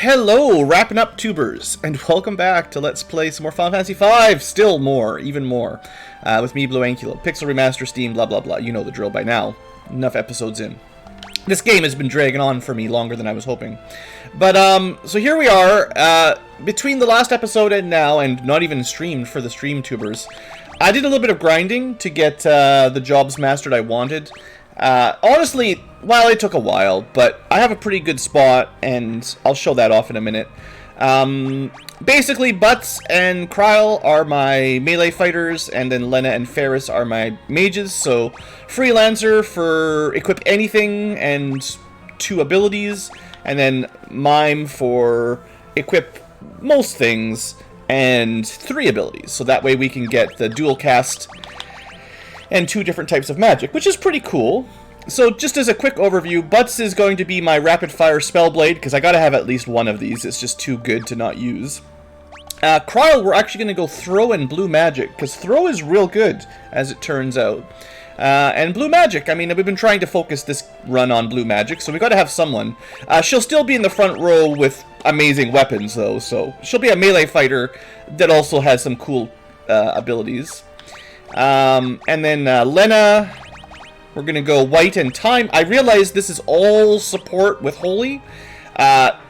Hello, wrapping up tubers, and welcome back to Let's Play some more Final Fantasy V. Still more, even more, with me, BlueAnkylo. Pixel Remaster, Steam, blah blah blah. You know the drill by now. Enough episodes in. This game has been dragging on for me longer than I was hoping. But, so here we are, between the last episode and now, and not even streamed for the stream tubers. I did a little bit of grinding to get the jobs mastered I wanted. Honestly, well, it took a while, but I have a pretty good spot, and I'll show that off in a minute. Basically, Butts and Kryle are my melee fighters, and then Lena and Ferris are my mages, so Freelancer for equip anything and 2 abilities, and then Mime for equip most things and 3 abilities, so that way we can get the dual cast and 2 different types of magic, which is pretty cool. So just as a quick overview, Butts is going to be my rapid-fire Spellblade, because I gotta have at least one of these. It's just too good to not use. Kryle, we're actually going to go Throw and Blue Magic, because Throw is real good, as it turns out. And Blue Magic, I mean, we've been trying to focus this run on Blue Magic, so we gotta have someone. She'll still be in the front row with amazing weapons, though, so she'll be a melee fighter that also has some cool abilities. And then Lena, we're going to go White and Time. I realize this is all support with Holy.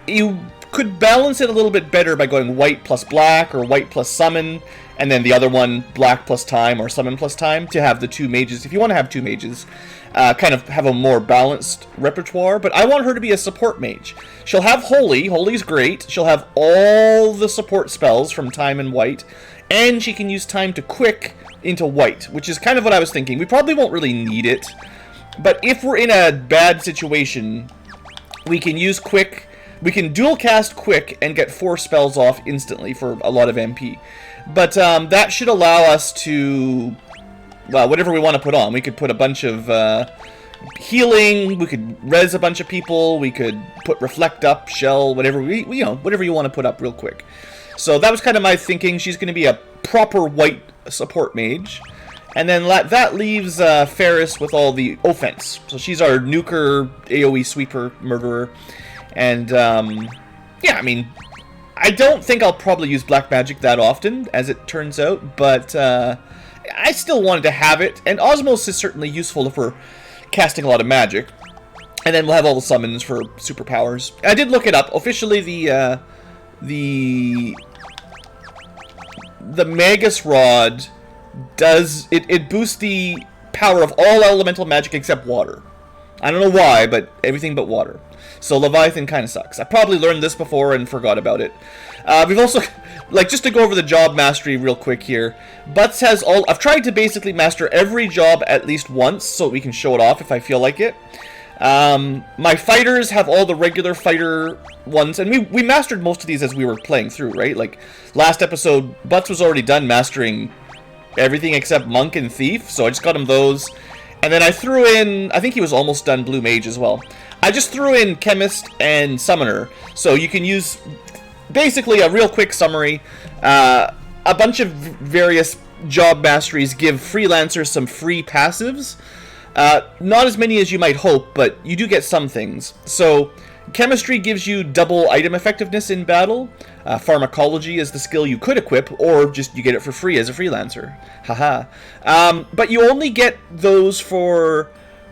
You could balance it a little bit better by going White plus Black or White plus Summon, and then the other one Black plus Time or Summon plus Time to have the 2 mages. If you want to have 2 mages, kind of have a more balanced repertoire, but I want her to be a support mage. She'll have Holy. Holy's great. She'll have all the support spells from Time and White, and she can use Time to Quick into White, which is kind of what I was thinking. We probably won't really need it, but if we're in a bad situation, we can use Quick. We can dual cast Quick and get 4 spells off instantly for a lot of MP. But that should allow us to, well, whatever we want to put on. We could put a bunch of healing, we could res a bunch of people, we could put Reflect Up, Shell, whatever you know, whatever you want to put up real quick. So that was kind of my thinking. She's going to be a proper White support mage. And then that leaves Ferris with all the offense. So she's our nuker, AoE sweeper, murderer. And, yeah, I mean, I don't think I'll probably use Black Magic that often, as it turns out. But I still wanted to have it. And Osmos is certainly useful if we're casting a lot of magic. And then we'll have all the summons for superpowers. I did look it up. Officially, the Magus Rod does it boosts the power of all elemental magic except water. I don't know why, but everything but water. So Leviathan kind of sucks. I probably learned this before and forgot about it. We've also, like, just to go over the job mastery real quick here. Butts has all. I've tried to basically master every job at least once so we can show it off if I feel like it. My fighters have all the regular fighter ones, and we mastered most of these as we were playing through, right? Like, last episode, Butts was already done mastering everything except Monk and Thief, so I just got him those. And then I threw in, I think he was almost done Blue Mage as well. I just threw in Chemist and Summoner, so you can use, basically, a real quick summary. A bunch of various job masteries give freelancers some free passives. Not as many as you might hope, but you do get some things. So, Chemistry gives you double item effectiveness in battle. Pharmacology is the skill you could equip, or just you get it for free as a freelancer. Haha. But you only get those for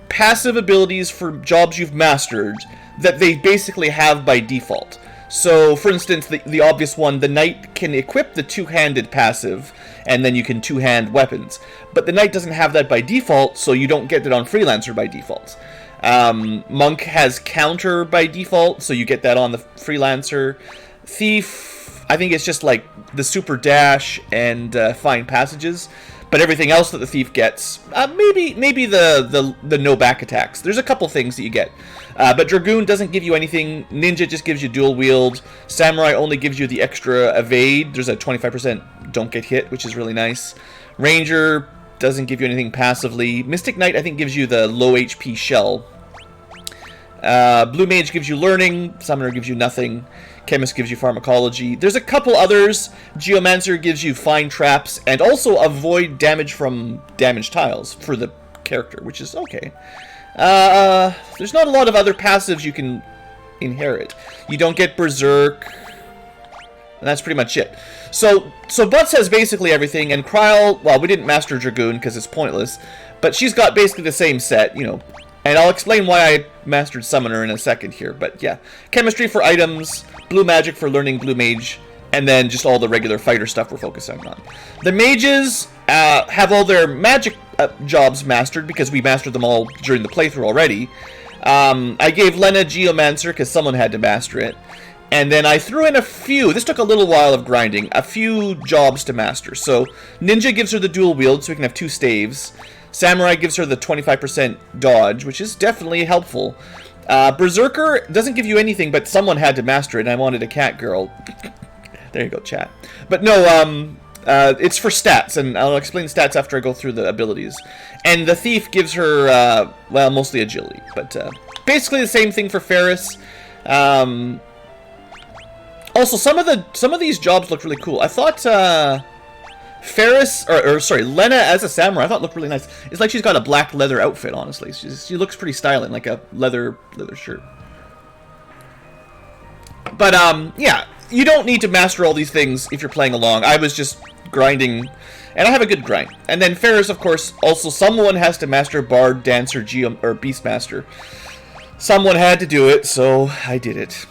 passive abilities for jobs you've mastered that they basically have by default. So, for instance, the obvious one, the Knight can equip the 2-handed passive, and then you can 2-hand weapons. But the Knight doesn't have that by default, so you don't get it on Freelancer by default. Monk has Counter by default, so you get that on the Freelancer. Thief, I think it's just like the Super Dash and Fine Passages. But everything else that the Thief gets, maybe the no back attacks. There's a couple things that you get. But Dragoon doesn't give you anything. Ninja just gives you dual wield. Samurai only gives you the extra evade. There's a 25% don't get hit, which is really nice. Ranger doesn't give you anything passively. Mystic Knight, I think, gives you the low HP shell. Blue Mage gives you learning. Summoner gives you nothing. Chemist gives you pharmacology. There's a couple others. Geomancer gives you fine traps and also avoid damage from damaged tiles for the character, which is okay. There's not a lot of other passives you can inherit. You don't get Berserk, and that's pretty much it. So Butts has basically everything, and Kryl, well, we didn't master Dragoon because it's pointless, but she's got basically the same set, you know. And I'll explain why I mastered Summoner in a second here, but yeah. Chemistry for items, Blue Magic for learning Blue Mage, and then just all the regular fighter stuff we're focusing on. The mages have all their magic jobs mastered because we mastered them all during the playthrough already. I gave Lena Geomancer because someone had to master it. And then I threw in a few, this took a little while of grinding, a few jobs to master. So Ninja gives her the dual wield so we can have 2 staves. Samurai gives her the 25% dodge, which is definitely helpful. Berserker doesn't give you anything, but someone had to master it, and I wanted a cat girl. There you go, chat. But no, it's for stats, and I'll explain stats after I go through the abilities. And the Thief gives her, well, mostly agility, but basically the same thing for Ferris. Also, some of these jobs look really cool. I thought Ferris, sorry, Lena as a samurai, I thought looked really nice. It's like she's got a black leather outfit, honestly. She looks pretty styling, like a leather shirt. But yeah, you don't need to master all these things if you're playing along. I was just grinding, and I have a good grind. And then Ferris, of course, also someone has to master Bard, Dancer, or Beastmaster. Someone had to do it, so I did it.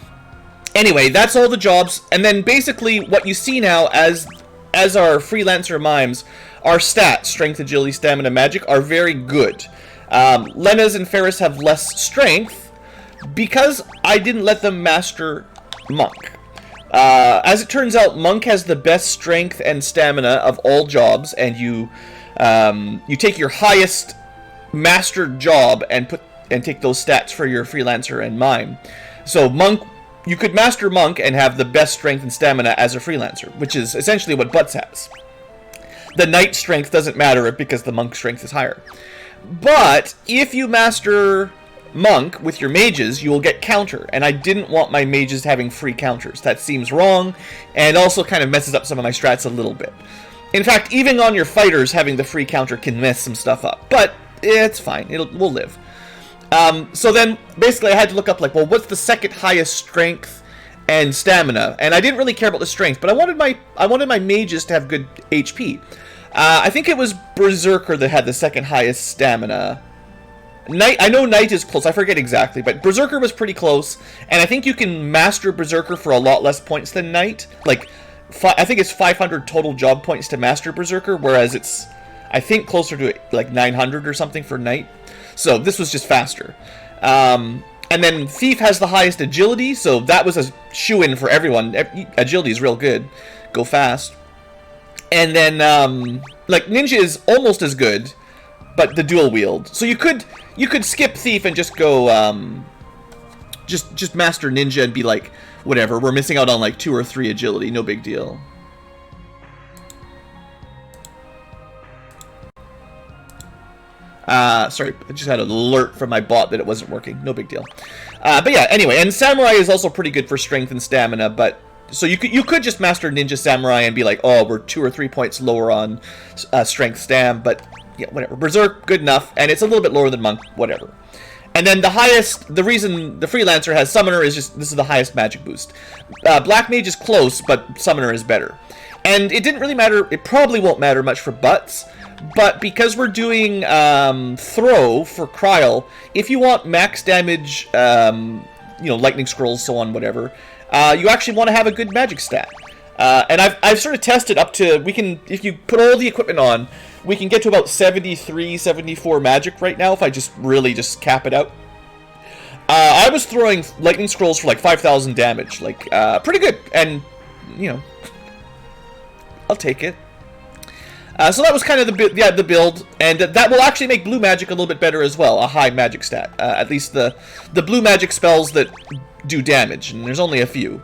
Anyway, that's all the jobs, and then basically what you see now as our freelancer mimes, our stats, strength, agility, stamina, magic, are very good. Lena's and Ferris have less strength because I didn't let them master Monk. As it turns out, Monk has the best strength and stamina of all jobs, and you take your highest mastered job and take those stats for your freelancer and mime. So Monk, you could master Monk and have the best strength and stamina as a freelancer, which is essentially what Butts has. The Knight strength doesn't matter because the Monk strength is higher. But if you master Monk with your mages, you will get counter, and I didn't want my mages having free counters. That seems wrong, and also kind of messes up some of my strats a little bit. In fact, even on your fighters, having the free counter can mess some stuff up, but it's fine. We'll live. So then, basically, I had to look up, like, well, what's the second highest strength and stamina? And I didn't really care about the strength, but I wanted my mages to have good HP. I think it was Berserker that had the second highest stamina. Knight, I know Knight is close, I forget exactly, but Berserker was pretty close, and I think you can master Berserker for a lot less points than Knight. Like, I think it's 500 total job points to master Berserker, whereas it's, I think, closer to, like, 900 or something for Knight. So this was just faster. And then Thief has the highest agility, so that was a shoo-in for everyone. Agility is real good. Go fast. And then, like, Ninja is almost as good, but the dual wield. So you could skip Thief and just go, just master Ninja and be like, whatever, we're missing out on like 2 or 3 agility, no big deal. Sorry, I just had an alert from my bot that it wasn't working. No big deal. But yeah, anyway, and Samurai is also pretty good for strength and stamina, but so you could just master Ninja Samurai and be like, oh, we're 2 or 3 points lower on strength stam, but yeah, whatever. Berserk, good enough, and it's a little bit lower than Monk, whatever. And then the reason the Freelancer has Summoner is just, this is the highest magic boost. Black Mage is close, but Summoner is better. And it didn't really matter, it probably won't matter much for Butts, but because we're doing Throw for Kryl, if you want max damage, Lightning Scrolls, so on, whatever, you actually want to have a good magic stat. And I've sort of tested up to, if you put all the equipment on, we can get to about 73, 74 magic right now if I just really just cap it out. I was throwing Lightning Scrolls for like 5,000 damage, like, pretty good, and, I'll take it. So that was kind of the build, and that will actually make blue magic a little bit better as well, a high magic stat. At least the blue magic spells that do damage, and there's only a few.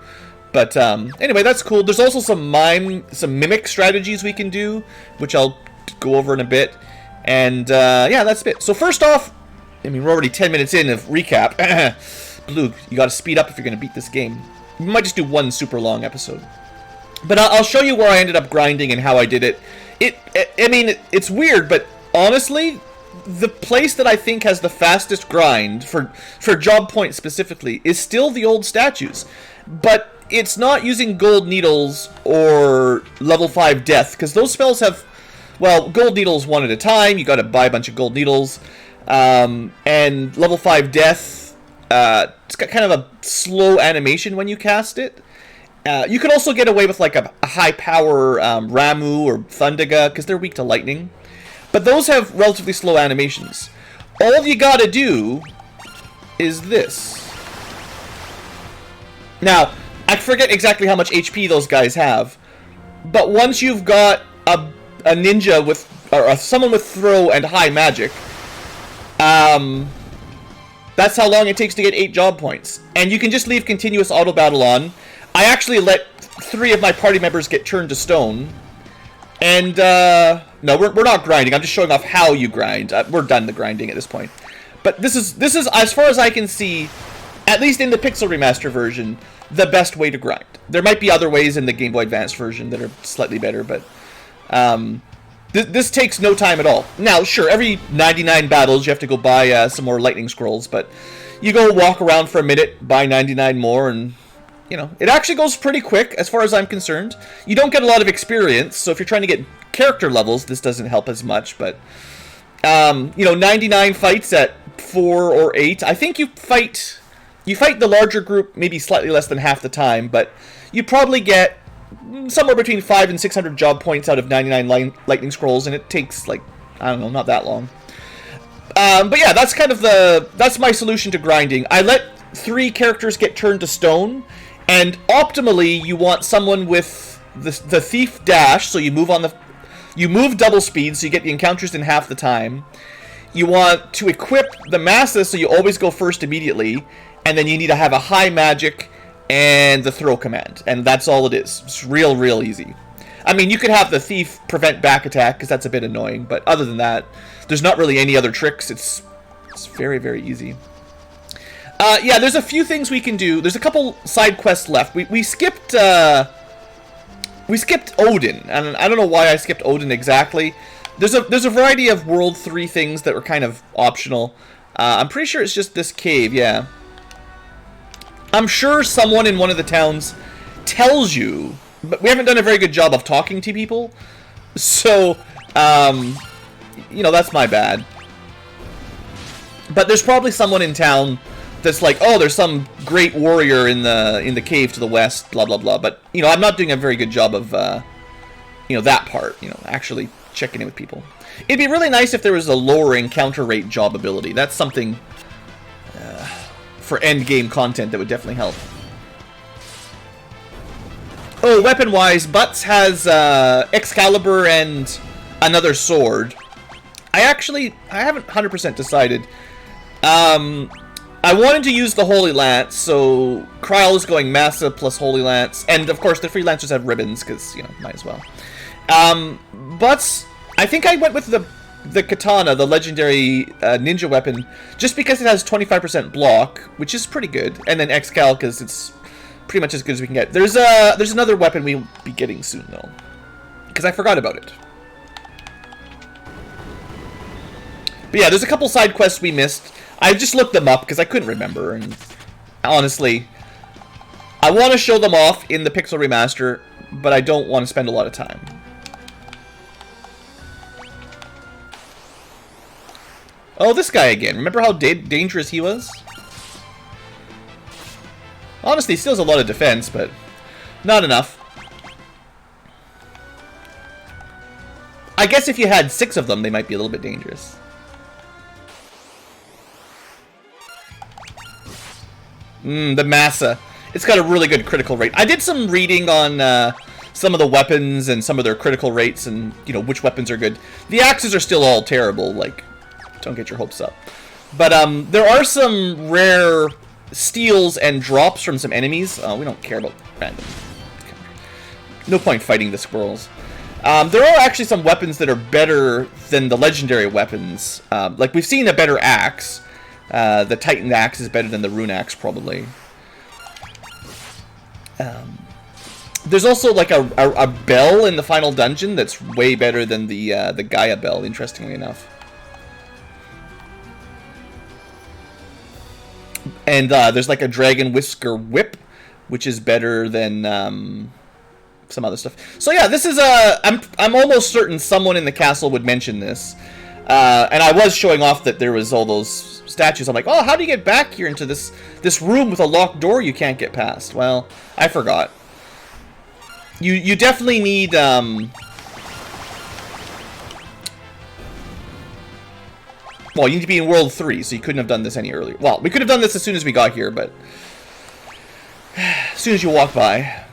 But anyway, that's cool. There's also some mimic strategies we can do, which I'll go over in a bit. And yeah, that's it. So first off, I mean, we're already 10 minutes in of recap. Blue, you got to speed up if you're going to beat this game. We might just do one super long episode. But I'll show you where I ended up grinding and how I did it. I mean, it's weird, but honestly, the place that I think has the fastest grind for job points specifically is still the old statues, but it's not using gold needles or level 5 death, because those spells have, well, gold needles one at a time. You got to buy a bunch of gold needles, and level 5 death. It's got kind of a slow animation when you cast it. You can also get away with like a high power Ramu or Thundaga because they're weak to lightning. But those have relatively slow animations. All you gotta do is this. Now, I forget exactly how much HP those guys have, but once you've got a ninja with, or someone with throw and high magic, that's how long it takes to get 8 job points. And you can just leave continuous auto battle on. I actually let 3 of my party members get turned to stone. And, no, we're not grinding. I'm just showing off how you grind. We're done the grinding at this point. But this is, as far as I can see, at least in the Pixel Remaster version, the best way to grind. There might be other ways in the Game Boy Advance version that are slightly better, but this takes no time at all. Now, sure, every 99 battles you have to go buy some more lightning scrolls, but you go walk around for a minute, buy 99 more, and you know, it actually goes pretty quick as far as I'm concerned. You don't get a lot of experience, so if you're trying to get character levels, this doesn't help as much, but you know, 99 fights at 4 or 8. I think you fight the larger group maybe slightly less than half the time, but you probably get somewhere between 500 and 600 job points out of 99 lightning scrolls, and it takes, like, I don't know, not that long. But yeah, that's kind of that's my solution to grinding. I let 3 characters get turned to stone, and optimally you want someone with the thief dash, so you move double speed, so you get the encounters in half the time. You want to equip the massa, so you always go first immediately, and then you need to have a high magic and the throw command, and that's all it is. It's real easy. I mean, you could have the thief prevent back attack, because that's a bit annoying, but other than that, there's not really any other tricks. It's very easy. Yeah, there's a few things we can do. There's a couple side quests left. We skipped Odin, and I don't know why I skipped Odin exactly. There's a variety of World 3 things that were kind of optional. I'm pretty sure it's just this cave, yeah. I'm sure someone in one of the towns tells you, but we haven't done a very good job of talking to people, so, you know, that's my bad. But there's probably someone in town that's like, oh, there's some great warrior in the cave to the west, blah blah blah. But you know, I'm not doing a very good job of you know, that part. You know, actually checking in with people. It'd be really nice if there was a lower encounter rate job ability. That's something for end game content that would definitely help. Oh, weapon wise, Butts has Excalibur and another sword. I haven't 100% decided. I wanted to use the Holy Lance, so Kryl is going Massa plus Holy Lance, and of course the Freelancers have ribbons, because, you know, might as well. But I think I went with the Katana, the legendary ninja weapon, just because it has 25% block, which is pretty good, and then Excal, because it's pretty much as good as we can get. There's another weapon we'll be getting soon, though, because I forgot about it. But yeah, there's a couple side quests we missed. I just looked them up because I couldn't remember, and honestly, I want to show them off in the Pixel Remaster, but I don't want to spend a lot of time. Oh, this guy again. Remember how dangerous he was? Honestly, he still has a lot of defense, but not enough. I guess if you had 6 of them, they might be a little bit dangerous. The Massa. It's got a really good critical rate. I did some reading on some of the weapons and some of their critical rates and, you know, which weapons are good. The axes are still all terrible, like, don't get your hopes up. But there are some rare steals and drops from some enemies. We don't care about random. No point fighting the squirrels. There are actually some weapons that are better than the legendary weapons. Like, we've seen a better axe. The Titan Axe is better than the Rune Axe, probably. There's also like a bell in the final dungeon that's way better than the Gaia bell, interestingly enough. And there's like a Dragon Whisker Whip, which is better than some other stuff. So yeah, this is I'm almost certain someone in the castle would mention this. And I was showing off that there was all those statues. I'm like, oh, how do you get back here into this room with a locked door you can't get past? Well, I forgot. You definitely need well, you need to be in World 3, so you couldn't have done this any earlier. Well, we could have done this as soon as we got here, but as soon as you walk by.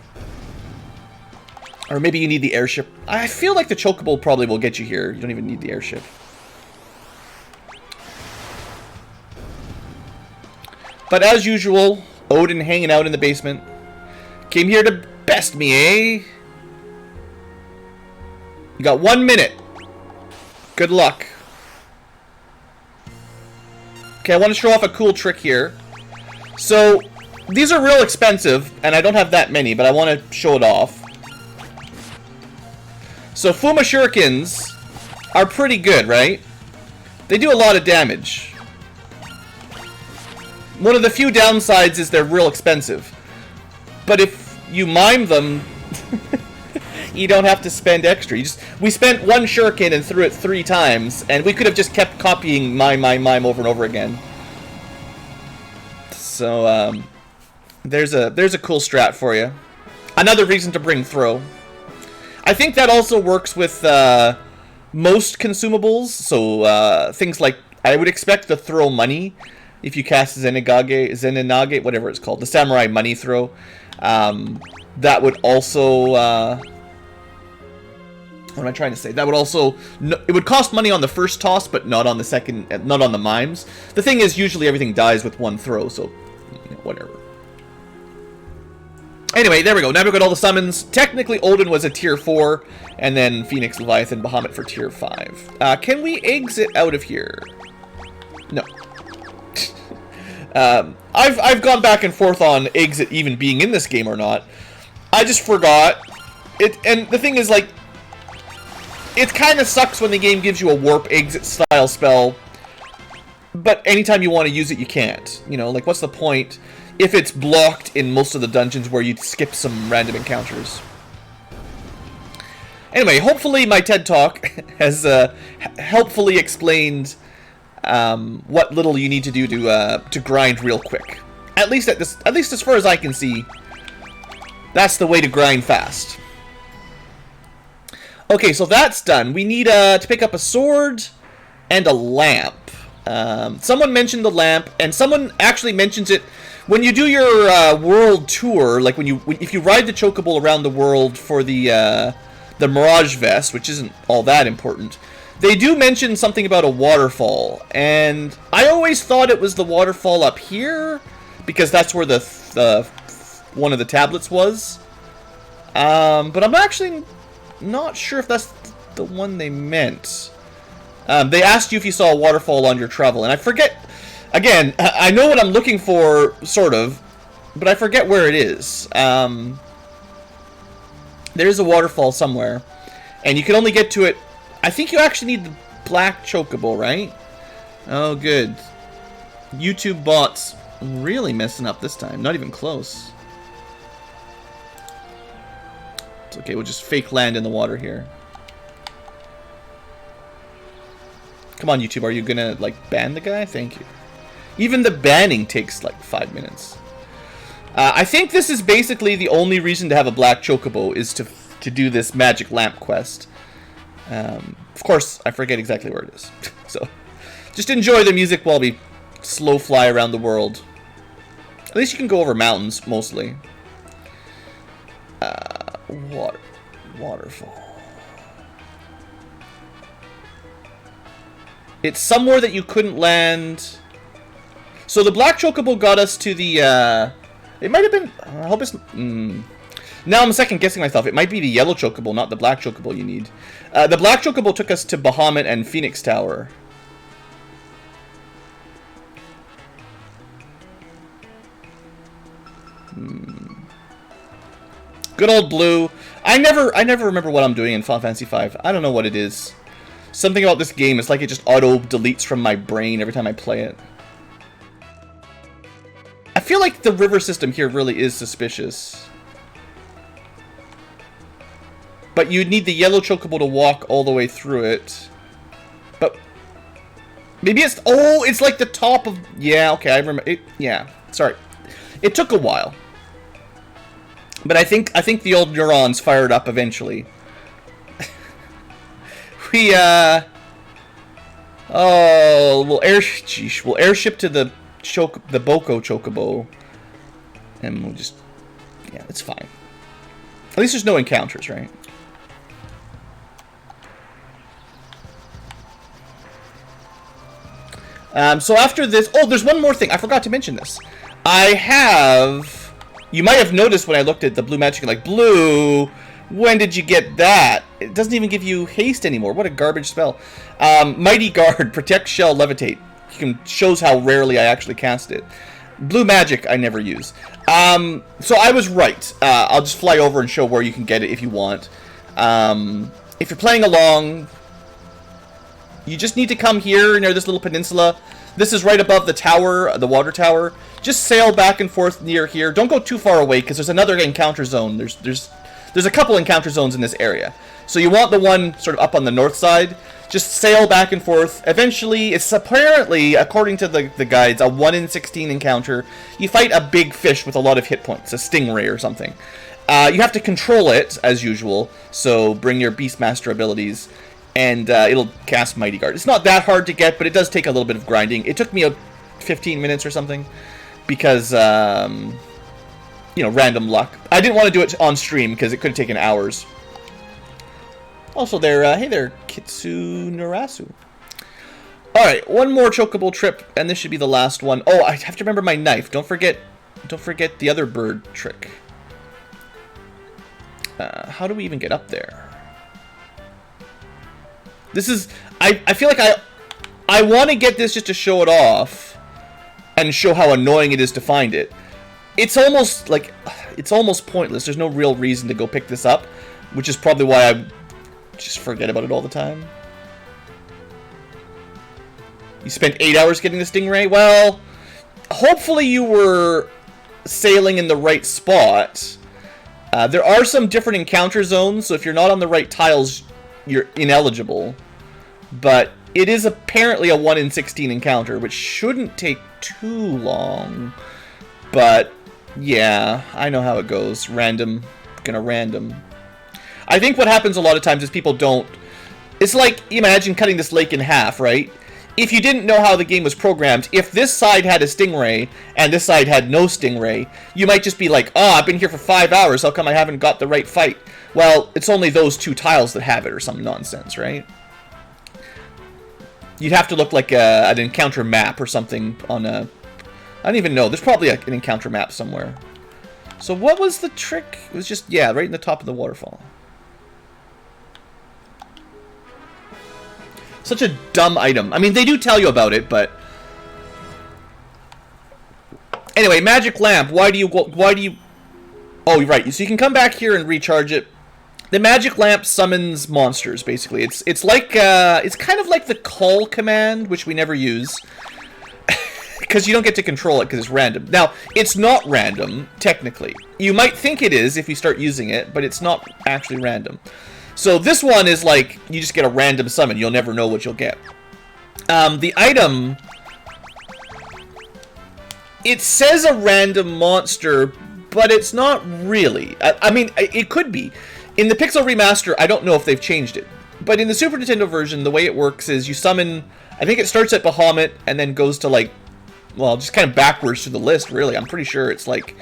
Or maybe you need the airship. I feel like the Chocobo probably will get you here. You don't even need the airship. But as usual, Odin hanging out in the basement. Came here to best me, eh? You got 1 minute. Good luck. Okay, I want to show off a cool trick here. So, these are real expensive, and I don't have that many, but I want to show it off. So, Fuma Shurikens are pretty good, right? They do a lot of damage. One of the few downsides is they're real expensive. But if you mime them, you don't have to spend extra. We spent 1 shuriken and threw it 3 times, and we could have just kept copying mime over and over again. So, there's a cool strat for you. Another reason to bring throw. I think that also works with most consumables. So, things like, I would expect to throw money if you cast Zenigage, whatever it's called, the Samurai Money Throw. That would also... what am I trying to say? That would also... it would cost money on the first toss, but not on the second... not on the mimes. The thing is, usually everything dies with 1 throw, so... whatever. Anyway, there we go. Now we've got all the summons. Technically, Odin was a tier 4, and then Phoenix, Leviathan, Bahamut for tier 5. Can we exit out of here? No. I've gone back and forth on exit even being in this game or not. I just forgot. And the thing is, like... it kind of sucks when the game gives you a warp exit style spell, but anytime you want to use it, you can't. You know, like, what's the point if it's blocked in most of the dungeons where you skip some random encounters? Anyway, hopefully my TED Talk has helpfully explained what little you need to do to grind real quick. At least as far as I can see, that's the way to grind fast. Okay, so that's done. We need to pick up a sword and a lamp. Someone mentioned the lamp, and someone actually mentions it when you do your world tour. Like if you ride the Chocobo around the world for the Mirage Vest, which isn't all that important. They do mention something about a waterfall, and I always thought it was the waterfall up here because that's where the one of the tablets was. But I'm actually not sure if that's the one they meant. They asked you if you saw a waterfall on your travel, and I forget. Again, I know what I'm looking for, sort of, but I forget where it is. There is a waterfall somewhere, and you can only get to it. I think you actually need the black Chocobo, right? Oh, good. YouTube bots really messing up this time. Not even close. It's okay, we'll just fake land in the water here. Come on, YouTube, are you gonna, like, ban the guy? Thank you. Even the banning takes, like, 5 minutes. I think this is basically the only reason to have a black Chocobo is to do this magic lamp quest. Of course, I forget exactly where it is. So, just enjoy the music while we slow fly around the world. At least you can go over mountains, mostly. Waterfall. It's somewhere that you couldn't land. So the black Chocobo got us to the, it might have been, I hope it's, now I'm second guessing myself. It might be the yellow Chocobo, not the black Chocobo you need. The black Chocobo took us to Bahamut and Phoenix Tower. Good old blue. I never remember what I'm doing in Final Fantasy V. I don't know what it is. Something about this game, it's like it just auto-deletes from my brain every time I play it. feel like the river system here really is suspicious. But you'd need the yellow chocobo to walk all the way through it. But maybe it's... Oh, it's like the top of... Yeah, okay, I remember... yeah, sorry. It took a while. But I think the old neurons fired up eventually. Oh, we'll airship to the Boko Chocobo. And we'll just... Yeah, it's fine. At least there's no encounters, right? So after this... Oh, there's one more thing. I forgot to mention this. I have... You might have noticed when I looked at the blue magic, like, Blue, when did you get that? It doesn't even give you haste anymore. What a garbage spell. Mighty Guard, Protect, Shell, Levitate. Shows how rarely I actually cast it. Blue magic I never use. So I was right. I'll just fly over and show where you can get it if you want. If you're playing along... You just need to come here near this little peninsula. This is right above the tower, the water tower. Just sail back and forth near here. Don't go too far away because there's another encounter zone. There's a couple encounter zones in this area. So you want the one sort of up on the north side. Just sail back and forth. Eventually, it's apparently, according to the guides, a 1 in 16 encounter. You fight a big fish with a lot of hit points, a stingray or something. You have to control it, as usual. So bring your Beastmaster abilities. And it'll cast Mighty Guard. It's not that hard to get, but it does take a little bit of grinding. It took me 15 minutes or something, because, you know, random luck. I didn't want to do it on stream, because it could have taken hours. Also, hey there, Kitsu Narasu. Alright, one more Chocobo trip, and this should be the last one. Oh, I have to remember my knife. Don't forget the other bird trick. How do we even get up there? This is... I feel like I want to get this just to show it off and show how annoying it is to find it. It's almost like... It's almost pointless. There's no real reason to go pick this up, which is probably why I just forget about it all the time. You spent 8 hours getting the stingray? Well, hopefully you were sailing in the right spot. There are some different encounter zones, so if you're not on the right tiles... You're ineligible, but it is apparently a 1 in 16 encounter, which shouldn't take too long. But yeah, I know how it goes. Random, gonna random. I think what happens a lot of times is people don't... It's like, imagine cutting this lake in half, right? If you didn't know how the game was programmed, if this side had a stingray and this side had no stingray, you might just be like, oh, I've been here for 5 hours, how come I haven't got the right fight? Well, it's only those two tiles that have it, or some nonsense, right? You'd have to look like an encounter map or something on a... I don't even know. There's probably an encounter map somewhere. So what was the trick? It was just, yeah, right in the top of the waterfall. Such a dumb item. I mean, they do tell you about it, but... Anyway, magic lamp. Why do you... Oh, right. So you can come back here and recharge it. The magic lamp summons monsters, basically. It's like it's kind of like the call command, which we never use, because you don't get to control it because it's random. Now, it's not random technically. You might think it is if you start using it, but it's not actually random. So this one is like you just get a random summon. You'll never know what you'll get. The item, it says a random monster, but it's not really. I mean, it could be. In the Pixel Remaster, I don't know if they've changed it. But in the Super Nintendo version, the way it works is you summon... I think it starts at Bahamut and then goes to, like... Well, just kind of backwards through the list, really. I'm pretty sure it's, like...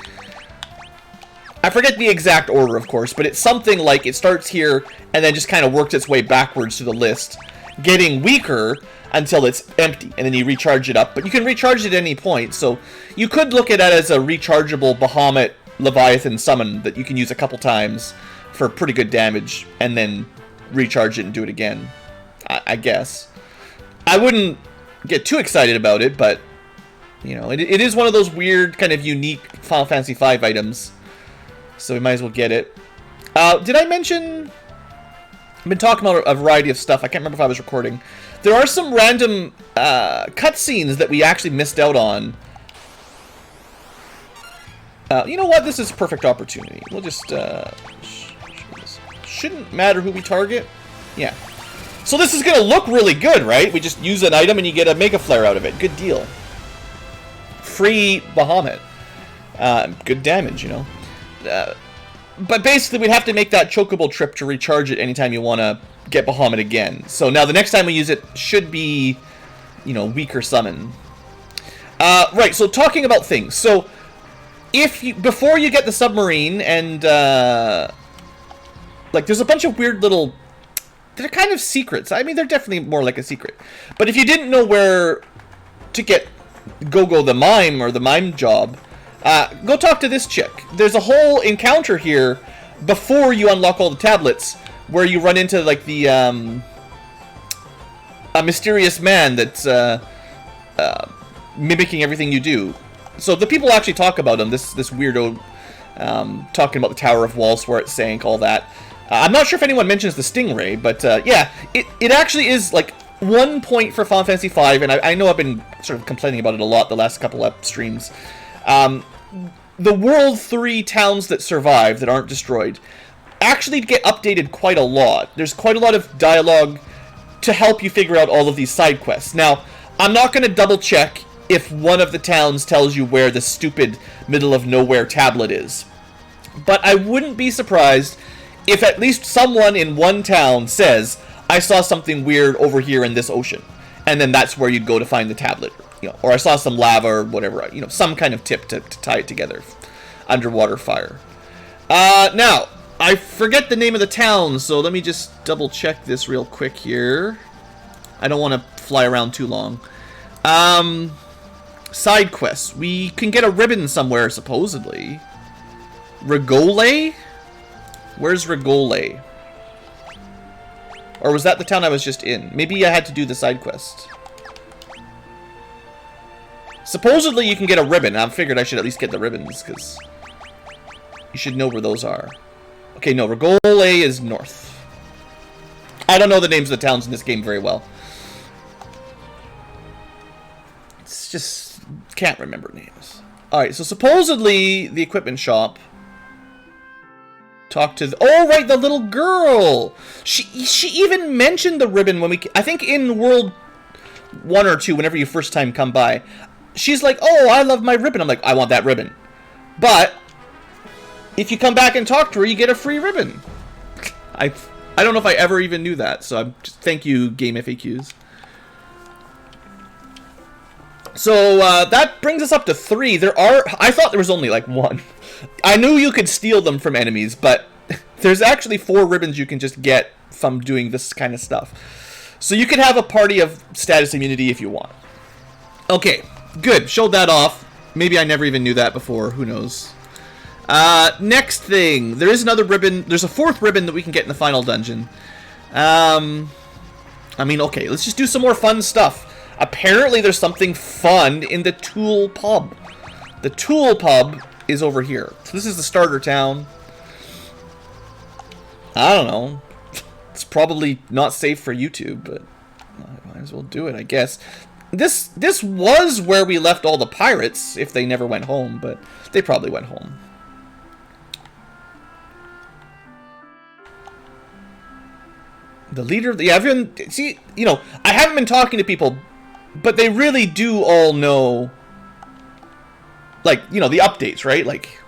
I forget the exact order, of course, but it's something like it starts here and then just kind of works its way backwards through the list, getting weaker until it's empty, and then you recharge it up. But you can recharge it at any point, so you could look at it as a rechargeable Bahamut Leviathan summon that you can use a couple times for pretty good damage, and then recharge it and do it again, I guess. I wouldn't get too excited about it, but, you know, it is one of those weird, kind of unique Final Fantasy V items, so we might as well get it. Did I mention... I've been talking about a variety of stuff. I can't remember if I was recording. There are some random cutscenes that we actually missed out on. You know what? This is a perfect opportunity. We'll just, shouldn't matter who we target. Yeah. So this is gonna look really good, right? We just use an item and you get a Mega Flare out of it. Good deal. Free Bahamut. Good damage, you know. But basically, we'd have to make that chocobo trip to recharge it anytime you want to get Bahamut again. So now the next time we use it should be, you know, weaker summon. Right, so talking about things. So, before you get the submarine and, like, there's a bunch of weird little, they're kind of secrets. I mean, they're definitely more like a secret. But if you didn't know where to get Go-Go the Mime or the Mime job, go talk to this chick. There's a whole encounter here before you unlock all the tablets where you run into, like, the, a mysterious man that's, mimicking everything you do. So the people actually talk about him, this weirdo, talking about the Tower of Walls where it sank, all that. I'm not sure if anyone mentions the Stingray, but, yeah, it actually is, like, 1 point for Final Fantasy V, and I know I've been sort of complaining about it a lot the last couple of streams. The World 3 towns that survive, that aren't destroyed, actually get updated quite a lot. There's quite a lot of dialogue to help you figure out all of these side quests. Now, I'm not going to double check if one of the towns tells you where the stupid middle-of-nowhere tablet is. But I wouldn't be surprised if at least someone in one town says, I saw something weird over here in this ocean. And then that's where you'd go to find the tablet. You know, or I saw some lava or whatever, you know, some kind of tip to tie it together. Underwater fire. Now, I forget the name of the town, so let me just double check this real quick here. I don't want to fly around too long. Side quests. We can get a ribbon somewhere, supposedly. Rigole? Where's Rigole? Or was that the town I was just in? Maybe I had to do the side quest. Supposedly you can get a ribbon. I figured I should at least get the ribbons, because you should know where those are. Okay, no, Rigole is north. I don't know the names of the towns in this game very well. It's just, can't remember names. Alright, so supposedly the equipment shop. Talk to the, oh right, the little girl. She even mentioned the ribbon when we, I think in World 1 or 2, whenever you first time come by. She's like, oh, I love my ribbon. I'm like, I want that ribbon. But if you come back and talk to her, you get a free ribbon. I don't know if I ever even knew that. So I'm just, thank you, Game FAQs. So that brings us up to 3. There are, I thought there was only like 1. I knew you could steal them from enemies, but there's actually 4 ribbons you can just get from doing this kind of stuff. So you can have a party of status immunity if you want. Okay, good. Showed that off. Maybe I never even knew that before. Who knows? Next thing. There is another ribbon. There's a 4th ribbon that we can get in the final dungeon. I mean, okay, let's just do some more fun stuff. Apparently there's something fun in the Tool Pub. The Tool Pub is over here. So this is the starter town. I don't know. It's probably not safe for YouTube, but I might as well do it, I guess. This was where we left all the pirates, if they never went home, but they probably went home. The leader of the, yeah, everyone, see, you know, I haven't been talking to people, but they really do all know, like, you know, the updates, right? Like,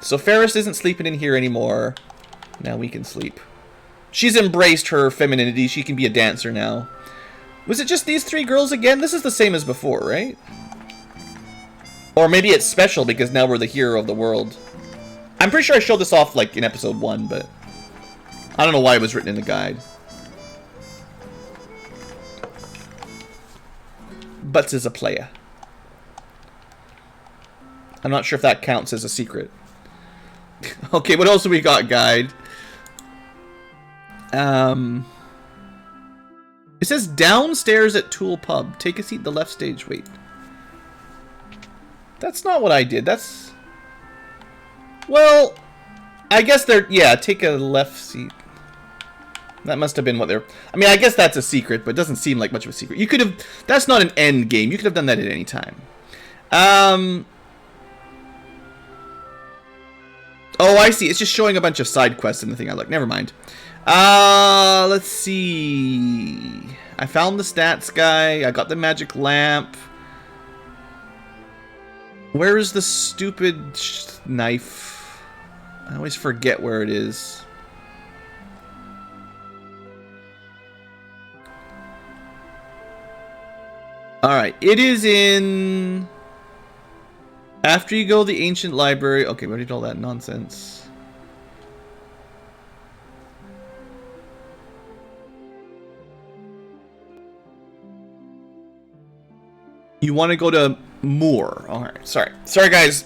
so Ferris isn't sleeping in here anymore. Now we can sleep. She's embraced her femininity. She can be a dancer now. Was it just these 3 girls again? This is the same as before, right? Or maybe it's special because now we're the hero of the world. I'm pretty sure I showed this off, like, in episode 1, but I don't know why it was written in the guide. Butts is a player. I'm not sure if that counts as a secret. Okay, what else do we got, guide? It says downstairs at Tool Pub. Take a seat at the left stage. Wait. That's not what I did. That's... Well, I guess they're... Yeah, take a left seat. That must have been what they're... I mean, I guess that's a secret, but it doesn't seem like much of a secret. You could have... That's not an end game. You could have done that at any time. Oh, I see. It's just showing a bunch of side quests in the thing I look. Never mind. Let's see. I found the stats guy. I got the magic lamp. Where is the stupid knife? I always forget where it is. Alright, it is in... After you go to the ancient library... Okay, we already did all that nonsense. You want to go to Moore. Alright, sorry. Sorry, guys.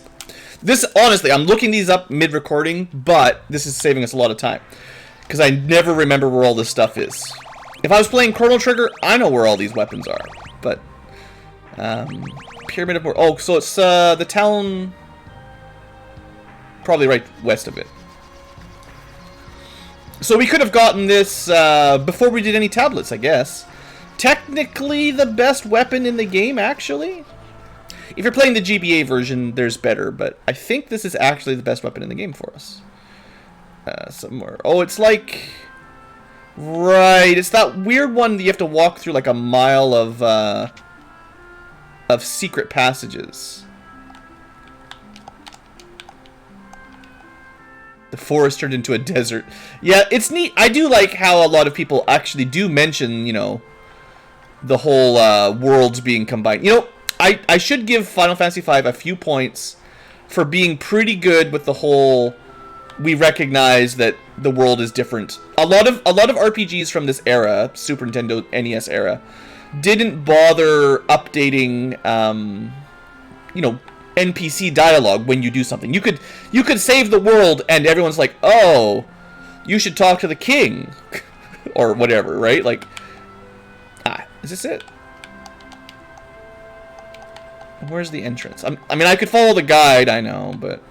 This, honestly, I'm looking these up mid-recording, but this is saving us a lot of time. Because I never remember where all this stuff is. If I was playing Chrono Trigger, I know where all these weapons are. But... Pyramid of Moore. Oh, so it's the town... Probably right west of it. So we could have gotten this before we did any tablets, I guess. Technically the best weapon in the game, actually. If you're playing the GBA version, there's better, but I think this is actually the best weapon in the game for us. Somewhere. Oh, it's like... Right, it's that weird one that you have to walk through like a mile of secret passages. The forest turned into a desert. Yeah, it's neat. I do like how a lot of people actually do mention, you know, the whole worlds being combined. You know, I should give Final Fantasy V a few points for being pretty good with the whole... We recognize that the world is different. A lot of RPGs from this era, Super Nintendo NES era, didn't bother updating, you know, NPC dialogue when you do something. You could save the world and everyone's like, oh, you should talk to the king, or whatever, right? Like, is this it? Where's the entrance? I mean, I could follow the guide, I know, but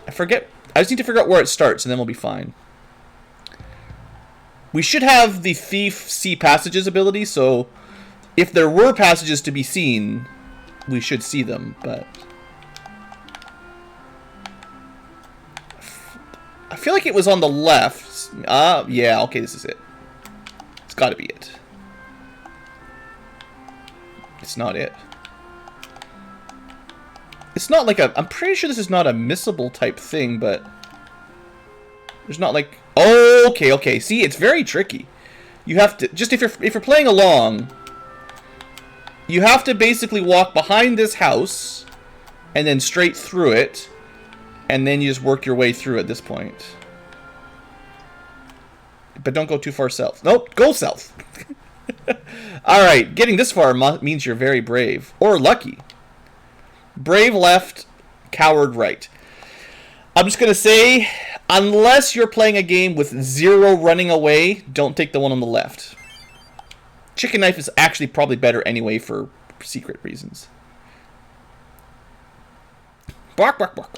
I forget. I just need to figure out where it starts, and then we'll be fine. We should have the Thief See Passages ability, so if there were passages to be seen, we should see them, but... I feel like it was on the left. Yeah, okay, this is it. It's gotta be it. It's not it. It's not like a... I'm pretty sure this is not a missable type thing, but... There's not like... Oh, okay, okay. See, it's very tricky. You have to... Just if you're playing along... You have to basically walk behind this house... And then straight through it... And then you just work your way through at this point. But don't go too far south. Nope, go south. Alright, getting this far means you're very brave. Or lucky. Brave left, coward right. I'm just going to say, unless you're playing a game with 0 running away, don't take the one on the left. Chicken knife is actually probably better anyway for secret reasons. Bark, bark, bark.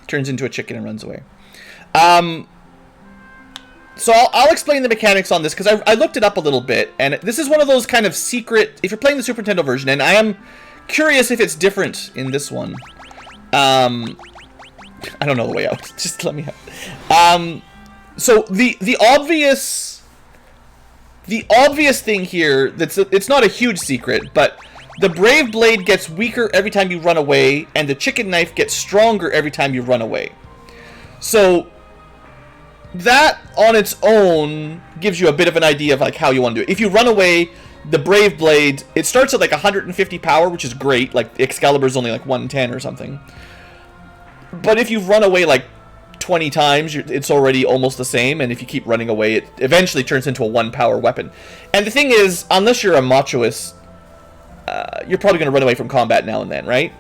Turns into a chicken and runs away. So I'll explain the mechanics on this, because I looked it up a little bit, and this is one of those kind of secret... If you're playing the Super Nintendo version, and I am curious if it's different in this one. I don't know the way out. Just let me have... So the obvious thing here, it's not a huge secret, but the Brave Blade gets weaker every time you run away, and the Chicken Knife gets stronger every time you run away. So that on its own gives you a bit of an idea of like how you want to do it. If you run away, the Brave Blade, it starts at like 150 power, which is great. Like Excalibur's only like 110 or something. But if you run away like 20 times, it's already almost the same, and if you keep running away, it eventually turns into a 1 power weapon. And the thing is, unless you're a machoist, you're probably going to run away from combat now and then, right?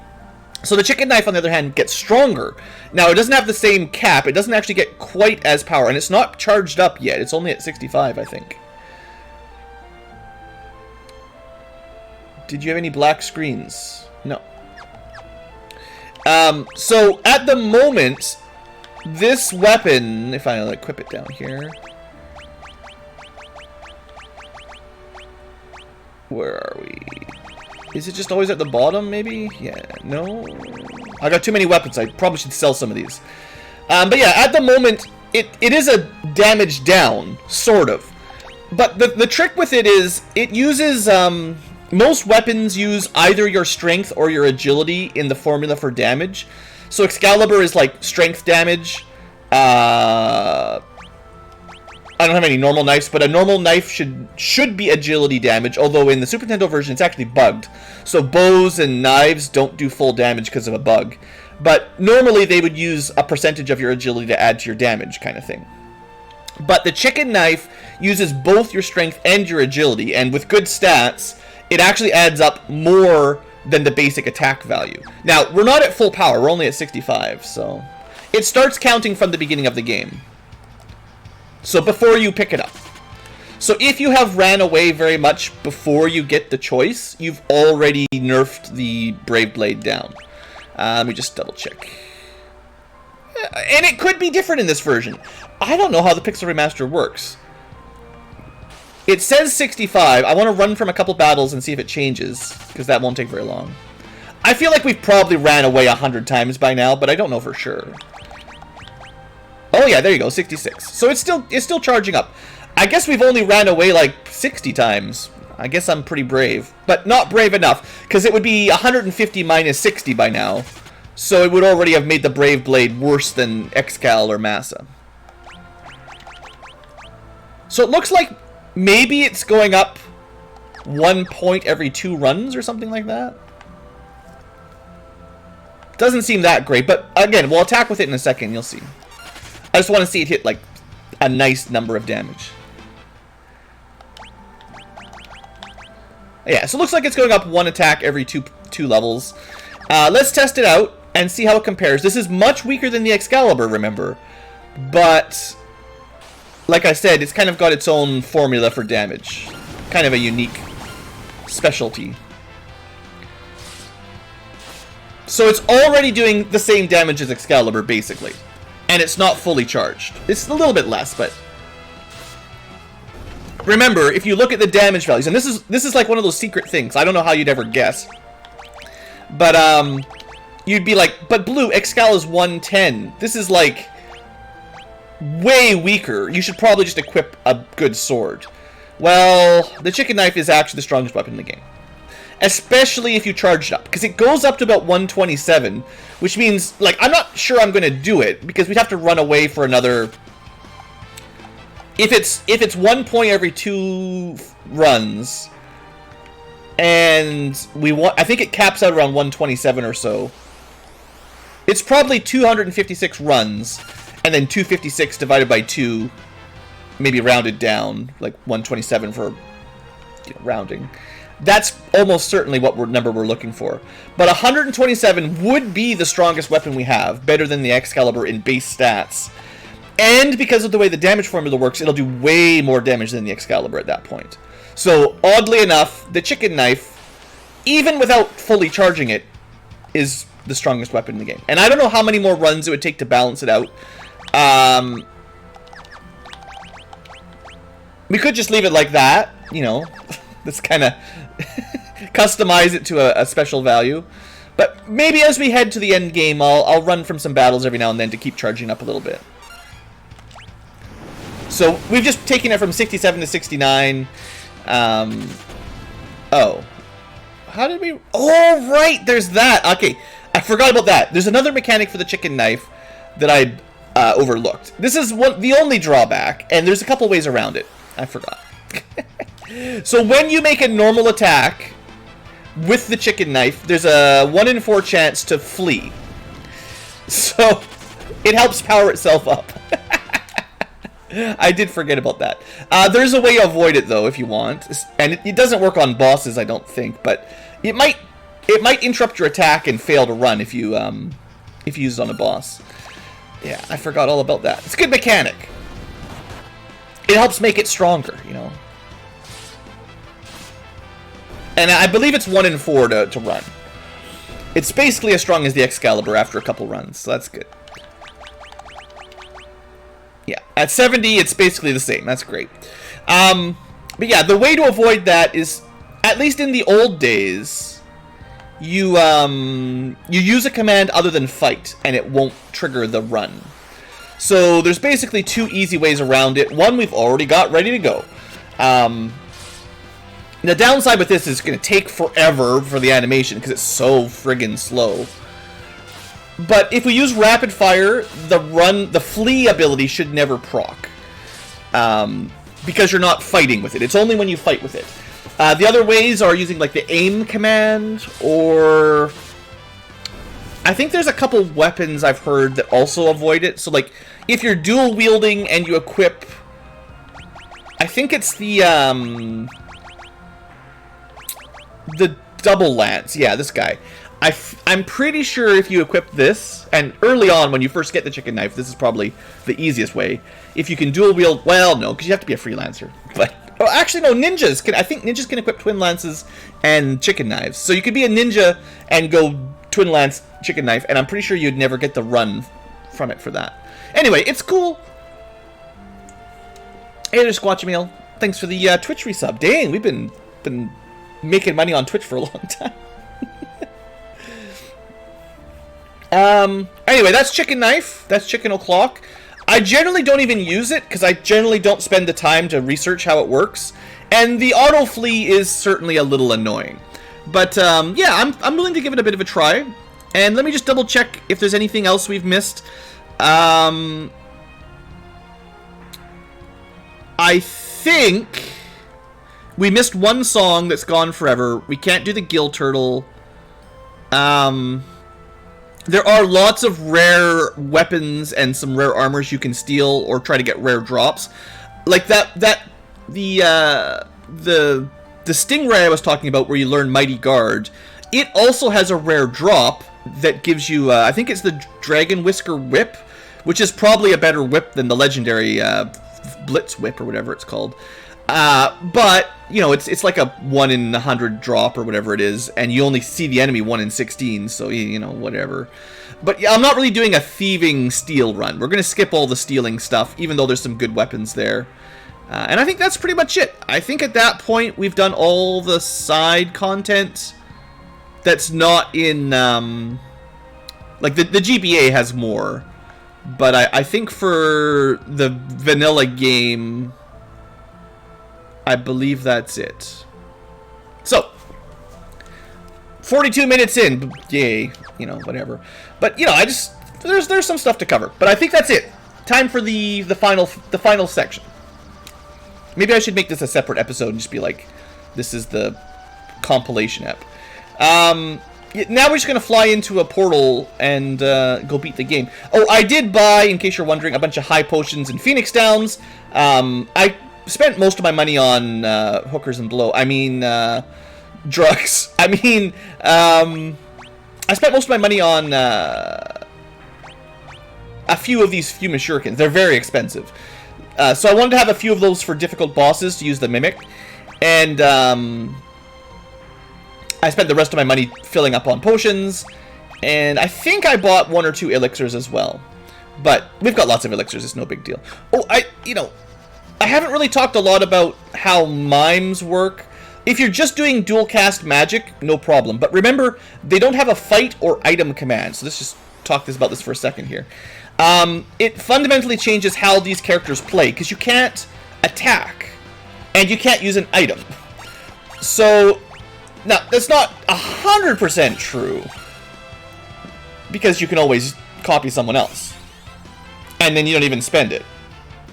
So the Chicken Knife, on the other hand, gets stronger. Now, it doesn't have the same cap. It doesn't actually get quite as power, and it's not charged up yet. It's only at 65, I think. Did you have any black screens? No. So, at the moment, this weapon, if I equip it down here... Where are we? Is it just always at the bottom, maybe? Yeah, no? I got too many weapons. I probably should sell some of these. But yeah, at the moment, it is a damage down, sort of. But the trick with it is, it uses, most weapons use either your strength or your agility in the formula for damage. So Excalibur is like strength damage. I don't have any normal knives, but a normal knife should be agility damage, although in the Super Nintendo version it's actually bugged. So bows and knives don't do full damage because of a bug. But normally they would use a percentage of your agility to add to your damage kind of thing. But the chicken knife uses both your strength and your agility, and with good stats, it actually adds up more than the basic attack value. Now, we're not at full power, we're only at 65, so... It starts counting from the beginning of the game. So before you pick it up. So if you have ran away very much before you get the choice, you've already nerfed the Brave Blade down. Let me just double check. And it could be different in this version. I don't know how the Pixel Remaster works. It says 65. I want to run from a couple battles and see if it changes, because that won't take very long. I feel like we've probably ran away 100 times by now, but I don't know for sure. Oh yeah, there you go, 66. So it's still charging up. I guess we've only ran away like 60 times. I guess I'm pretty brave, but not brave enough, because it would be 150 minus 60 by now. So it would already have made the Brave Blade worse than Excal or Massa. So it looks like maybe it's going up 1 point every 2 runs or something like that. Doesn't seem that great, but again, we'll attack with it in a second, you'll see. I just want to see it hit, like, a nice number of damage. Yeah, so it looks like it's going up 1 attack every two levels. Let's test it out and see how it compares. This is much weaker than the Excalibur, remember. But, like I said, it's kind of got its own formula for damage. Kind of a unique specialty. So it's already doing the same damage as Excalibur, basically. And it's not fully charged. It's a little bit less, but... Remember, if you look at the damage values, and this is like one of those secret things, I don't know how you'd ever guess. But, you'd be like, but Blue, Excal is 110. This is like... way weaker. You should probably just equip a good sword. Well, the chicken knife is actually the strongest weapon in the game. Especially if you charge it up, because it goes up to about 127, which means, like, I'm not sure I'm going to do it, because we'd have to run away for another... If it's 1 point every 2 runs, and I think it caps out around 127 or so, it's probably 256 runs, and then 256 divided by 2, maybe rounded down, like 127 for rounding. That's almost certainly what number we're looking for. But 127 would be the strongest weapon we have, better than the Excalibur in base stats. And because of the way the damage formula works, it'll do way more damage than the Excalibur at that point. So, oddly enough, the chicken knife, even without fully charging it, is the strongest weapon in the game. And I don't know how many more runs it would take to balance it out. We could just leave it like that, you know. Let's kind of customize it to a special value. But maybe as we head to the end game, I'll run from some battles every now and then to keep charging up a little bit. So we've just taken it from 67 to 69. Oh. How did we... Oh, right, there's that. Okay, I forgot about that. There's another mechanic for the chicken knife that I overlooked. This is the only drawback, and there's a couple ways around it. I forgot. So when you make a normal attack with the chicken knife, there's a 1 in 4 chance to flee. So it helps power itself up. I did forget about that. There's a way to avoid it though if you want, and it doesn't work on bosses, I don't think, but it might interrupt your attack and fail to run if you use it on a boss. Yeah, I forgot all about that. It's a good mechanic. It helps make it stronger, you know. And I believe it's 1 in 4 to run. It's basically as strong as the Excalibur after a couple runs, so that's good. Yeah, at 70, it's basically the same. That's great. But yeah, the way to avoid that is, at least in the old days, you use a command other than fight, and it won't trigger the run. So there's basically two easy ways around it. One we've already got ready to go. The downside with this is it's going to take forever for the animation because it's so friggin' slow. But if we use rapid fire, the flee ability should never proc. Because you're not fighting with it. It's only when you fight with it. The other ways are using like the aim command, or I think there's a couple weapons I've heard that also avoid it. So like if you're dual wielding and you equip, I think it's the double lance. Yeah, this guy. I'm pretty sure if you equip this, and early on when you first get the chicken knife, this is probably the easiest way. If you can dual wield, well, no, because you have to be a freelancer. But oh, actually, no, ninjas can. I think ninjas can equip twin lances and chicken knives. So you could be a ninja and go twin lance, chicken knife, and I'm pretty sure you'd never get the run from it for that. Anyway, it's cool. Hey there, Squatchy Meal. Thanks for the Twitch resub. Dang, we've been making money on Twitch for a long time. Anyway, that's chicken knife. That's chicken o'clock. I generally don't even use it because I generally don't spend the time to research how it works. And the auto flee is certainly a little annoying. But yeah, I'm willing to give it a bit of a try. And let me just double check if there's anything else we've missed. I think we missed one song that's gone forever. We can't do the Gill Turtle. There are lots of rare weapons and some rare armors you can steal or try to get rare drops. Like the Stingray I was talking about where you learn Mighty Guard, it also has a rare drop that gives you, I think it's the Dragon Whisker Whip, which is probably a better whip than the legendary Blitz Whip or whatever it's called. But, you know, it's like a 1 in 100 drop or whatever it is, and you only see the enemy 1 in 16, so, you know, whatever. But yeah, I'm not really doing a thieving steal run. We're going to skip all the stealing stuff, even though there's some good weapons there. And I think that's pretty much it. I think at that point, we've done all the side content that's not in, like, the GBA has more. But I think for the vanilla game, I believe that's it. So, 42 minutes in, yay, you know, whatever. But, you know, there's some stuff to cover. But I think that's it. Time for the final section. Maybe I should make this a separate episode and just be like, this is the compilation ep. Now we're just going to fly into a portal and go beat the game. Oh, I did buy, in case you're wondering, a bunch of high potions in Phoenix Downs. I spent most of my money on hookers and blow. I mean, drugs. I mean, I spent most of my money on a few of these Fuma Shurikens. They're very expensive. So I wanted to have a few of those for difficult bosses to use the Mimic. And I spent the rest of my money filling up on potions. And I think I bought 1 or 2 elixirs as well. But we've got lots of elixirs. It's no big deal. Oh, I haven't really talked a lot about how mimes work. If you're just doing dual cast magic, no problem. But remember, they don't have a fight or item command. So let's just talk about this for a second here. It fundamentally changes how these characters play, because you can't attack, and you can't use an item. So, now, that's not 100% true, because you can always copy someone else, and then you don't even spend it.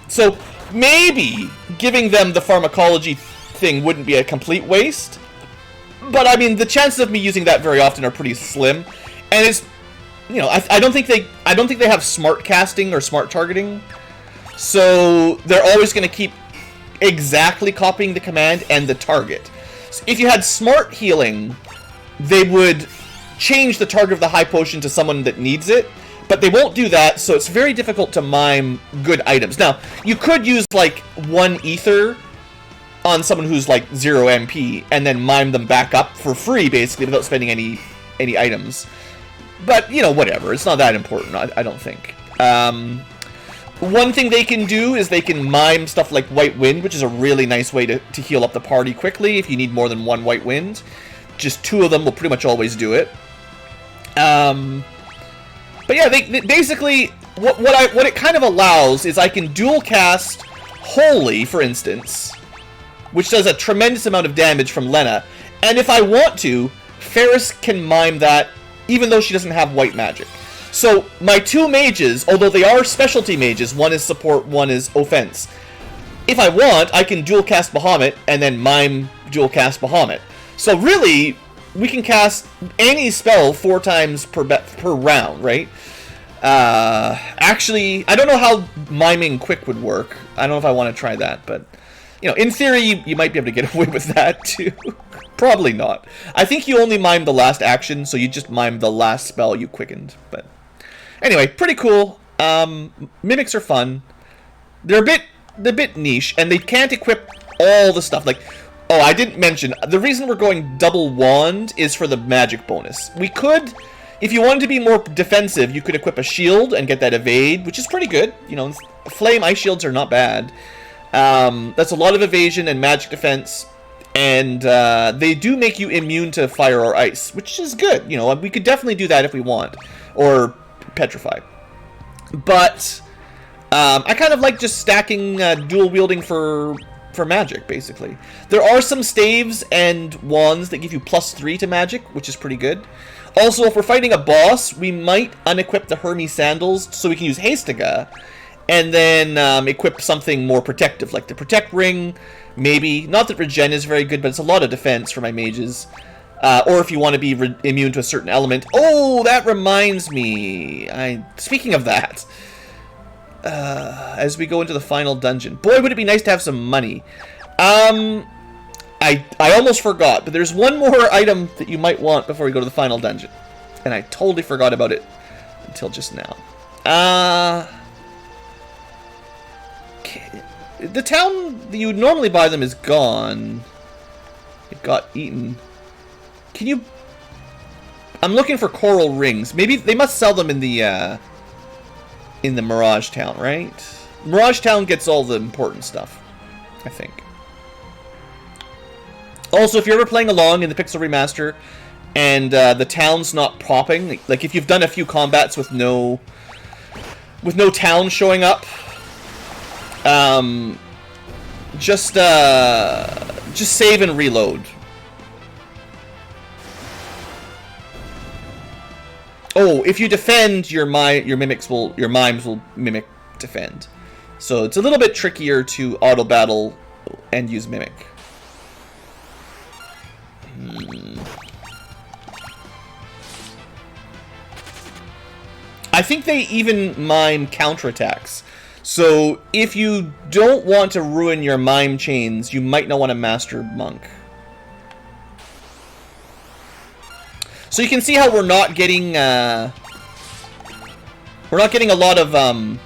So, maybe giving them the pharmacology thing wouldn't be a complete waste, but I mean, the chances of me using that very often are pretty slim, and it's, you know, I don't think they have smart casting or smart targeting, so they're always going to keep exactly copying the command and the target. So if you had smart healing, they would change the target of the high potion to someone that needs it, but they won't do that, so it's very difficult to mime good items. Now, you could use, like, 1 ether on someone who's, like, 0 MP, and then mime them back up for free, basically, without spending any items. But, you know, whatever. It's not that important, I don't think. One thing they can do is they can mime stuff like White Wind, which is a really nice way to heal up the party quickly if you need more than 1 White Wind. just 2 of them will pretty much always do it. But yeah, they basically what it kind of allows is I can dual cast Holy, for instance, which does a tremendous amount of damage from Lena, and if I want to, Ferris can mime that even though she doesn't have white magic. So my 2 mages, although they are specialty mages, one is support, one is offense. If I want, I can dual cast Bahamut and then mime dual cast Bahamut. So really, we can cast any spell 4 times per round, right? Actually, I don't know how miming quick would work. I don't know if I want to try that, but you know, in theory, you might be able to get away with that too. Probably not. I think you only mime the last action, so you just mime the last spell you quickened. But anyway, pretty cool. Mimics are fun. They're a bit niche, and they can't equip all the stuff. Like, oh, I didn't mention, the reason we're going double wand is for the magic bonus. We could, if you wanted to be more defensive, you could equip a shield and get that evade, which is pretty good. You know, flame ice shields are not bad. That's a lot of evasion and magic defense, and they do make you immune to fire or ice, which is good. You know, we could definitely do that if we want, or petrify. But I kind of like just stacking dual wielding for magic, basically. There are some staves and wands that give you +3 to magic, which is pretty good. Also, if we're fighting a boss, we might unequip the Hermes sandals so we can use Hastiga, and then equip something more protective, like the Protect Ring, maybe. Not that Regen is very good, but it's a lot of defense for my mages. Or if you want to be immune to a certain element. Oh, that reminds me. Speaking of that, as we go into the final dungeon. Boy, would it be nice to have some money. I almost forgot, but there's one more item that you might want before we go to the final dungeon. And I totally forgot about it until just now. The town that you would normally buy them is gone. It got eaten. Can you... I'm looking for coral rings. Maybe they must sell them in the Mirage Town, right? Mirage Town gets all the important stuff, I think. Also, if you're ever playing along in the Pixel Remaster and the town's not popping, like if you've done a few combats with no town showing up, just save and reload. Oh, if you defend, your mimes will mimic defend. So it's a little bit trickier to auto battle and use mimic. I think they even mime counterattacks. So if you don't want to ruin your mime chains, you might not want to master monk. So you can see how we're not getting a lot of what am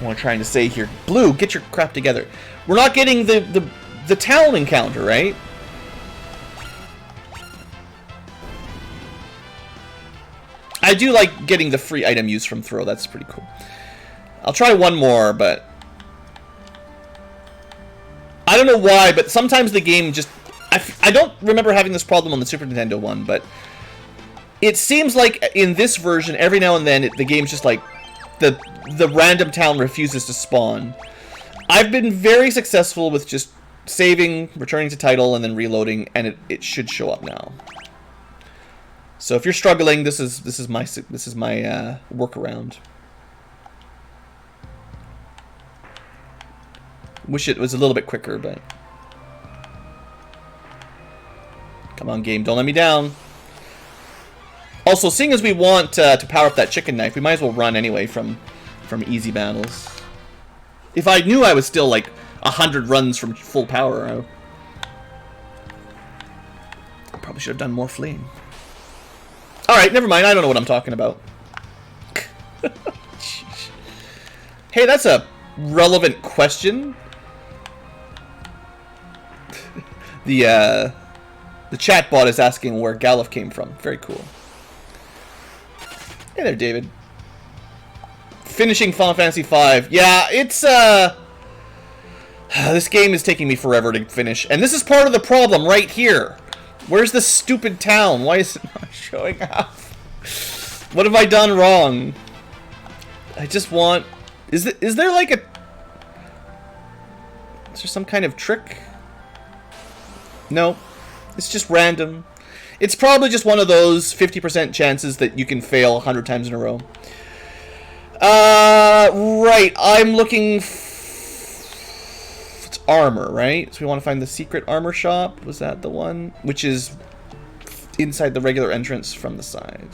I trying to say here? Blue, get your crap together. We're not getting the town encounter, right? I do like getting the free item use from throw. That's pretty cool. I'll try one more, but I don't know why, but sometimes the game just... I don't remember having this problem on the Super Nintendo one, but it seems like in this version, every now and then, the game's just like, the random town refuses to spawn. I've been very successful with just saving, returning to title, and then reloading, and it should show up now. So if you're struggling, this is my workaround. Wish it was a little bit quicker, but come on, game, don't let me down. Also, seeing as we want to power up that chicken knife, we might as well run anyway from easy battles. If I knew I was still like 100 runs from full power, I probably should have done more fleeing. Alright, never mind. I don't know what I'm talking about. Hey, that's a relevant question. The chat bot is asking where Galuf came from. Very cool. Hey there, David. Finishing Final Fantasy V. Yeah, it's This game is taking me forever to finish, and this is part of the problem right here. Where's this stupid town? Why is it not showing up? What have I done wrong? I just want... Is there like a... Is there some kind of trick? No. It's just random. It's probably just one of those 50% chances that you can fail 100 times in a row. Right. I'm looking... It's armor, right? So we want to find the secret armor shop. Was that the one? Which is inside the regular entrance from the side.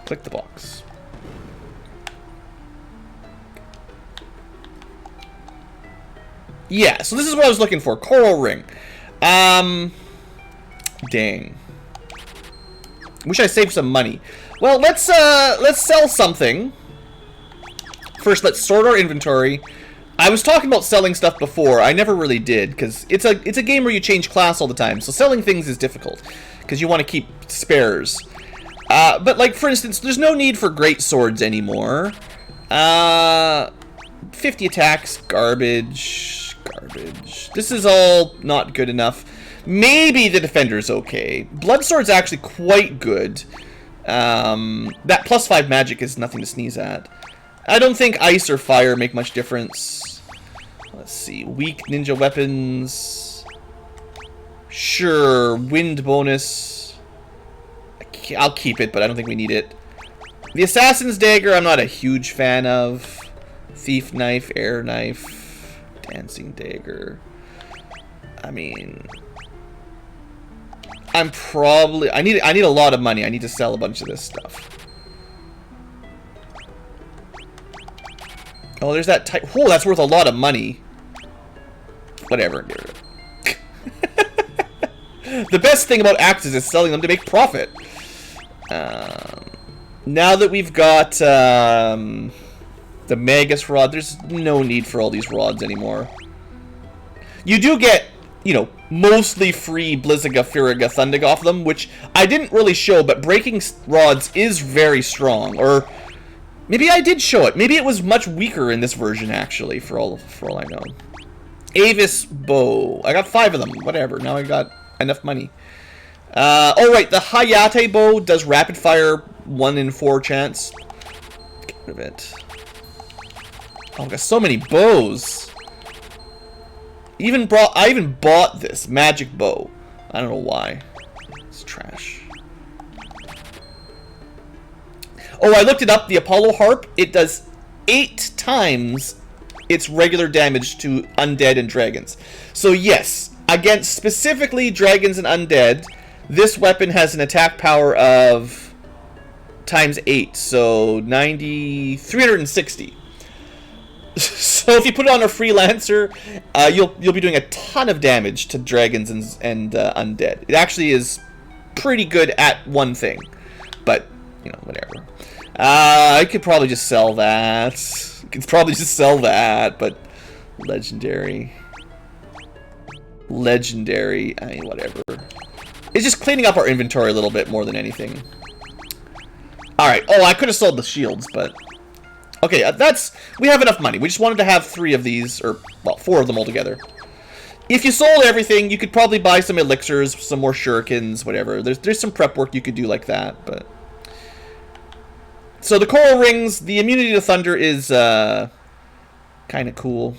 Click the box. Yeah, so this is what I was looking for. Coral ring. Dang. Wish I saved some money. Well, let's sell something. First, let's sort our inventory. I was talking about selling stuff before. I never really did, because it's a game where you change class all the time. So selling things is difficult, because you want to keep spares. But, like, for instance, there's no need for great swords anymore. 50 attacks, garbage. This is all not good enough. Maybe the defender's okay. Blood sword's actually quite good. That +5 magic is nothing to sneeze at. I don't think ice or fire make much difference. Let's see. Weak ninja weapons. Sure. Wind bonus. I'll keep it, but I don't think we need it. The assassin's dagger I'm not a huge fan of. Thief knife, air knife, dancing dagger. I mean... I'm probably... I need a lot of money. I need to sell a bunch of this stuff. Oh, there's that type. Oh, that's worth a lot of money. Whatever. Get rid of it. The best thing about axes is selling them to make profit. Now that we've got the Magus rod, there's no need for all these rods anymore. You do get, you know, mostly free Blizziga, Firiga, Thundig off them, which I didn't really show, but breaking rods is very strong. Or maybe I did show it. Maybe it was much weaker in this version, actually, for all I know. Avis bow. I got 5 of them. Whatever. Now I got enough money. Oh, right. The Hayate bow does rapid fire 1 in 4 chance. Get rid of it. Oh, I got so many bows. I even bought this magic bow. I don't know why. It's trash. Oh, I looked it up. The Apollo harp, it does 8 times its regular damage to undead and dragons. So yes, against specifically dragons and undead, this weapon has an attack power of times 8, so 360. So if you put it on a freelancer, you'll be doing a ton of damage to dragons and undead. It actually is pretty good at one thing, but you know, whatever. I could probably just sell that. But legendary. I mean, whatever. It's just cleaning up our inventory a little bit more than anything. Alright. Oh, I could have sold the shields, but... Okay, we have enough money. We just wanted to have 3 of these, or, well, 4 of them altogether. If you sold everything, you could probably buy some elixirs, some more shurikens, whatever. There's some prep work you could do like that, but... So the coral rings, the immunity to thunder is kind of cool.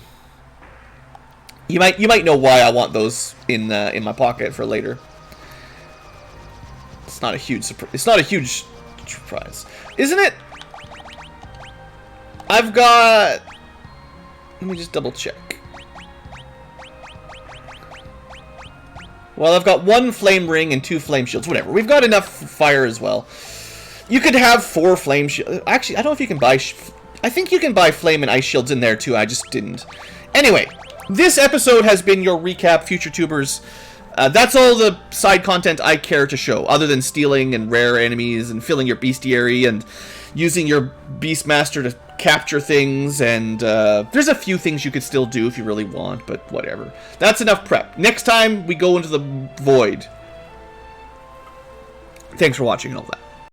You might know why I want those in my pocket for later. It's not a huge surprise, isn't it? I've got. Let me just double check. Well, I've got 1 flame ring and 2 flame shields. Whatever. We've got enough fire as well. You could have 4 flame shields. Actually, I don't know if you can buy... I think you can buy flame and ice shields in there, too. I just didn't. Anyway, this episode has been your recap, future tubers. That's all the side content I care to show, other than stealing and rare enemies and filling your bestiary and using your Beastmaster to capture things. And there's a few things you could still do if you really want, but whatever. That's enough prep. Next time, we go into the void. Thanks for watching and all that.